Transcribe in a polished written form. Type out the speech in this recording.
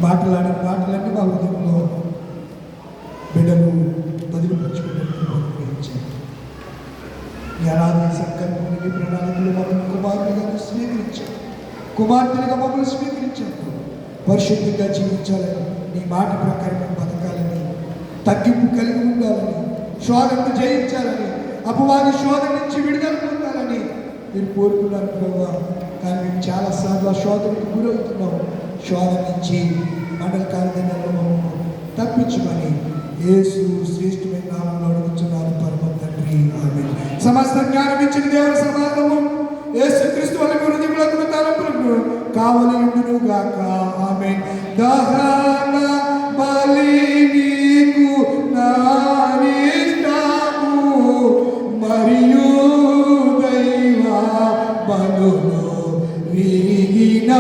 మాటలాడిన మాటలన్నీ మా హృదయంలో బిడ్డలు బదిలిపరుచుకున్నట్టు గ్రహించారు. నీ అనాది సంకల్పం, నీ ప్రణాళికలు మమ్మల్ని కుమారులుగా స్వీకరించారు, కుమార్తెలుగా మమ్మల్ని స్వీకరించారు. పరిశుద్ధంగా జీవించాలని, నీ మాట ప్రకారం బతకాలని, తగ్గింపు కలిగి ఉండాలని, శోధనను జయించాలని, అపవాది శోధన నుంచి విడుదల పొందాలని మీరు కోరుకున్నారు ప్రభావ. కానీ మేము చాలాసార్లు ఆ శోధనకు గురవుతున్నాం. శోధన నుంచి మండల కార్యక్రమంలో మమ్మల్ని తప్పించమని యేసు శ్రేష్టమైన నామంలో అడుగుతున్నాను పరమ తండ్రి, ఆమేన్. సమస్త జ్ఞానం ఇచ్చిన దేవుని సమాధానము యేసు క్రీస్తు వారి హృదయములకు తలంపులకు కావలి ఉండును గాక, ఆమేన్. దహన బలి నీకు నానిస్తాము, మరియు దైవ బలులు విరిగిన